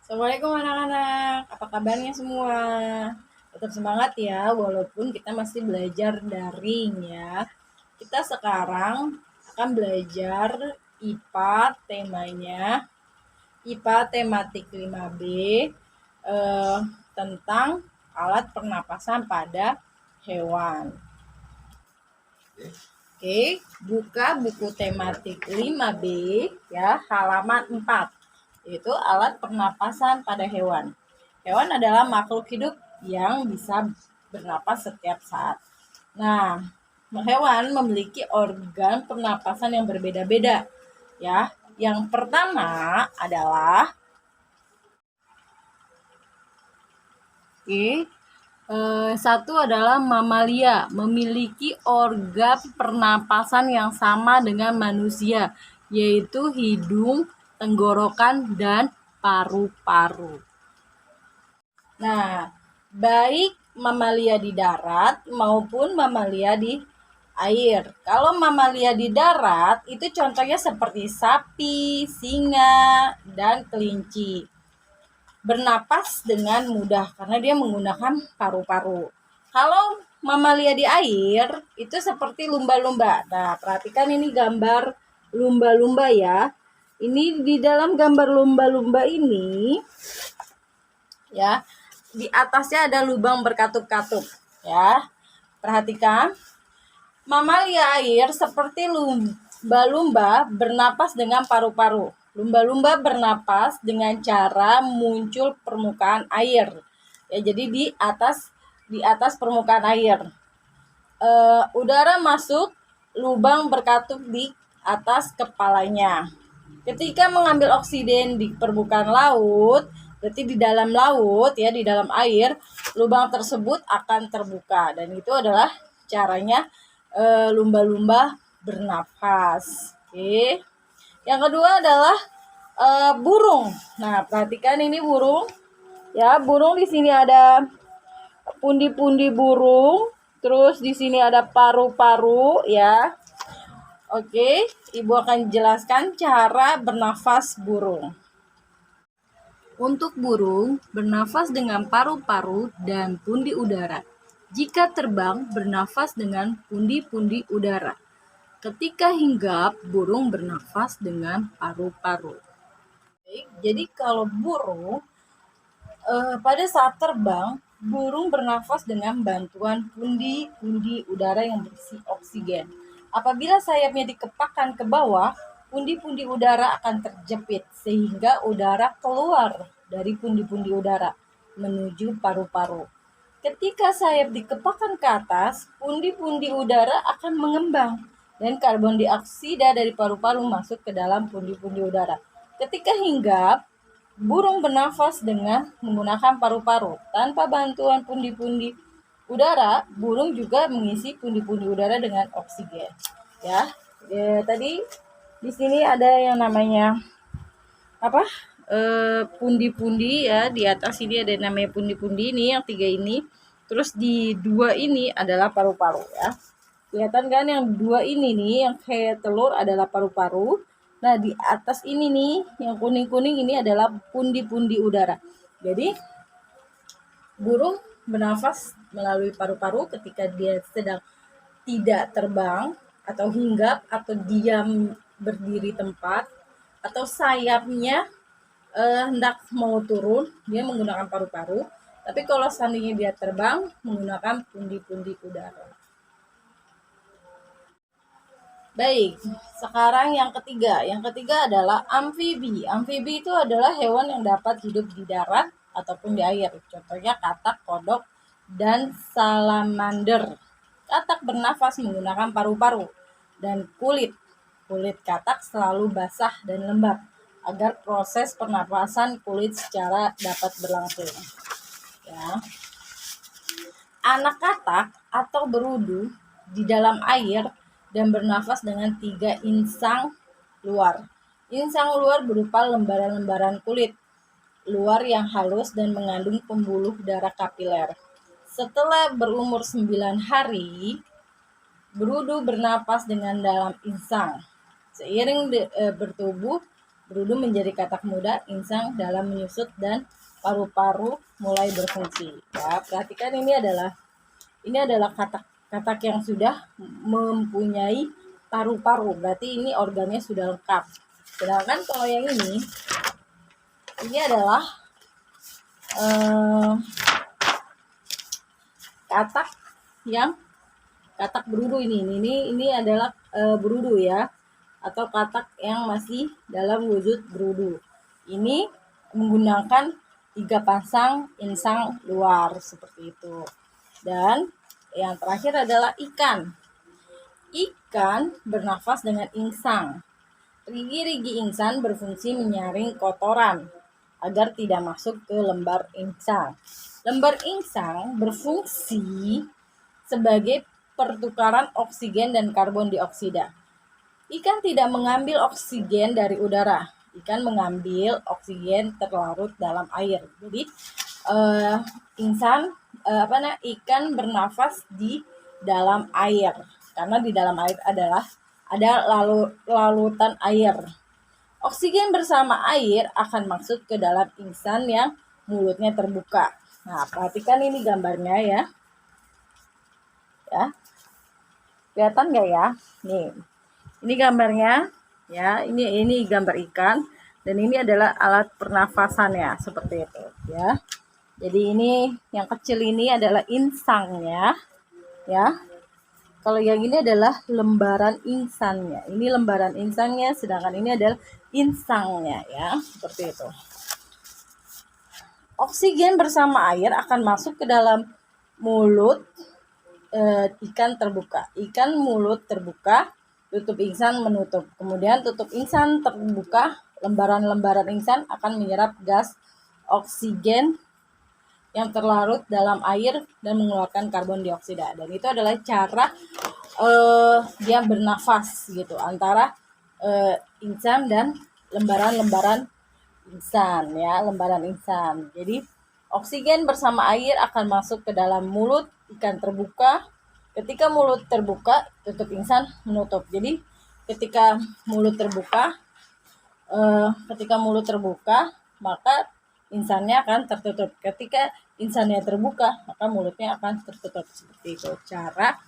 Assalamualaikum anak-anak, apa kabarnya semua? Tetap semangat ya, walaupun kita masih belajar daring ya. Kita sekarang akan belajar IPA temanya, IPA tematik 5B, tentang alat pernapasan pada hewan. Oke, buka buku tematik 5B ya, halaman 4. Yaitu alat pernapasan pada hewan. Hewan adalah makhluk hidup yang bisa bernapas setiap saat. Nah, hewan memiliki organ pernapasan yang berbeda-beda ya. Yang pertama adalah satu adalah mamalia, memiliki organ pernapasan yang sama dengan manusia, yaitu hidung, tenggorokan, dan paru-paru. Nah, baik mamalia di darat maupun mamalia di air. Kalau mamalia di darat itu contohnya seperti sapi, singa, dan kelinci. Bernapas dengan mudah karena dia menggunakan paru-paru. Kalau mamalia di air itu seperti lumba-lumba. Nah, perhatikan ini gambar lumba-lumba ya. Ini di dalam gambar lumba-lumba ini ya, di atasnya ada lubang berkatup-katup ya. Perhatikan, mamalia air seperti lumba-lumba bernapas dengan paru-paru. Lumba-lumba bernapas dengan cara muncul permukaan air. Ya, jadi di atas permukaan air. Udara masuk lubang berkatup di atas kepalanya. Ketika mengambil oksigen di permukaan laut, berarti di dalam laut ya, di dalam air, lubang tersebut akan terbuka dan itu adalah caranya lumba-lumba bernafas. Oke. Yang kedua adalah burung. Nah, perhatikan ini burung. Ya, burung di sini ada pundi-pundi burung, terus di sini ada paru-paru ya. Oke, Ibu akan jelaskan cara bernafas burung. Untuk burung, bernafas dengan paru-paru dan pundi udara. Jika terbang, bernafas dengan pundi-pundi udara. Ketika hinggap, burung bernafas dengan paru-paru. Jadi kalau burung, pada saat terbang, burung bernafas dengan bantuan pundi-pundi udara yang berisi oksigen. Apabila sayapnya dikepakkan ke bawah, pundi-pundi udara akan terjepit sehingga udara keluar dari pundi-pundi udara menuju paru-paru. Ketika sayap dikepakkan ke atas, pundi-pundi udara akan mengembang dan karbon dioksida dari paru-paru masuk ke dalam pundi-pundi udara. Ketika hinggap, burung bernafas dengan menggunakan paru-paru. Tanpa bantuan pundi-pundi udara, burung juga mengisi pundi-pundi udara dengan oksigen. Ya, tadi di sini ada yang namanya pundi-pundi ya. Di atas ini ada yang namanya pundi-pundi ini, yang 3 ini. Terus di 2 ini adalah paru-paru ya. Kelihatan kan yang 2 ini nih, yang kayak telur adalah paru-paru. Nah, di atas ini nih, yang kuning-kuning ini adalah pundi-pundi udara. Jadi, burung bernafas melalui paru-paru ketika dia sedang tidak terbang, atau hinggap, atau diam berdiri tempat, atau sayapnya hendak mau turun, dia menggunakan paru-paru. Tapi kalau seandainya dia terbang, menggunakan pundi-pundi udara. Baik, sekarang yang ketiga. Yang ketiga adalah amfibi. Amfibi itu adalah hewan yang dapat hidup di darat ataupun di air. Contohnya katak, kodok, dan salamander. Katak bernafas menggunakan paru-paru dan kulit. Kulit katak selalu basah dan lembab agar proses pernapasan kulit secara dapat berlangsung. Ya. Anak katak atau berudu di dalam air dan bernafas dengan 3 insang luar. Insang luar berupa lembaran-lembaran kulit luar yang halus dan mengandung pembuluh darah kapiler. Setelah berumur 9 hari, berudu bernapas dengan dalam insang. Seiring bertumbuh, Berudu menjadi katak muda, insang dalam menyusut, dan paru-paru mulai berfungsi. Ya, perhatikan ini adalah katak-katak yang sudah mempunyai paru-paru. Berarti ini organnya sudah lengkap. Sedangkan kalau yang ini adalah katak yang katak berudu ini adalah berudu ya, atau katak yang masih dalam wujud berudu. Ini menggunakan 3 pasang insang luar seperti itu. Dan yang terakhir adalah ikan. Ikan bernafas dengan insang. Rigi-rigi insang berfungsi menyaring kotoran agar tidak masuk ke lembar insang. Lembar insang berfungsi sebagai pertukaran oksigen dan karbon dioksida. Ikan tidak mengambil oksigen dari udara. Ikan mengambil oksigen terlarut dalam air. Jadi ikan bernafas di dalam air karena di dalam air ada lalutan air. Oksigen bersama air akan masuk ke dalam insan yang mulutnya terbuka. Nah, perhatikan ini gambarnya ya. Ya. Kelihatan nggak ya? Nih. Ini gambarnya ya. Ini gambar ikan dan ini adalah alat pernafasannya seperti itu ya. Jadi ini yang kecil ini adalah insangnya ya. Kalau yang ini adalah lembaran insangnya. Ini lembaran insangnya, sedangkan ini adalah insangnya ya, seperti itu. Oksigen bersama air akan masuk ke dalam mulut ikan terbuka. Ikan mulut terbuka, tutup insang menutup. Kemudian tutup insang terbuka, lembaran-lembaran insang akan menyerap gas oksigen yang terlarut dalam air dan mengeluarkan karbon dioksida. Dan itu adalah cara dia bernafas gitu antara insang dan lembaran-lembaran insang ya, lembaran insang. Jadi oksigen bersama air akan masuk ke dalam mulut ikan terbuka. Ketika mulut terbuka, tutup insang menutup. Jadi ketika mulut terbuka, maka insangnya akan tertutup. Ketika insangnya terbuka, maka mulutnya akan tertutup. Seperti itu cara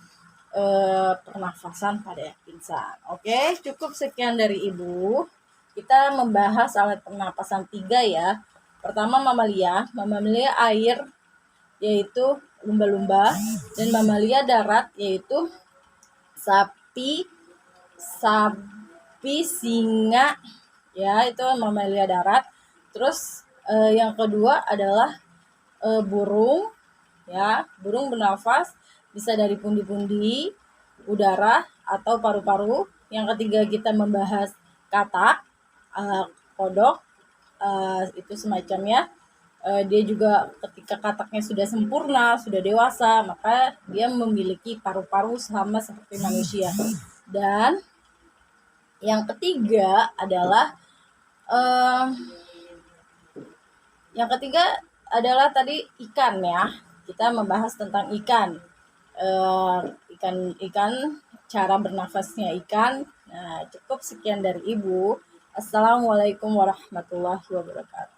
pernafasan pada insang. Oke, cukup sekian dari Ibu. Kita membahas alat pernapasan 3 ya. Pertama mamalia air yaitu lumba-lumba, dan mamalia darat yaitu sapi, singa ya, itu mamalia darat. Terus yang kedua adalah burung ya. Burung bernafas bisa dari pundi-pundi udara atau paru-paru. Yang ketiga kita membahas katak, kodok, itu semacamnya. Dia juga ketika kataknya sudah sempurna, sudah dewasa, maka dia memiliki paru-paru sama seperti manusia. Dan yang ketiga adalah tadi ikan ya. Kita membahas tentang ikan. Ikan, cara bernafasnya ikan. Nah, cukup sekian dari Ibu. Assalamualaikum warahmatullahi wabarakatuh.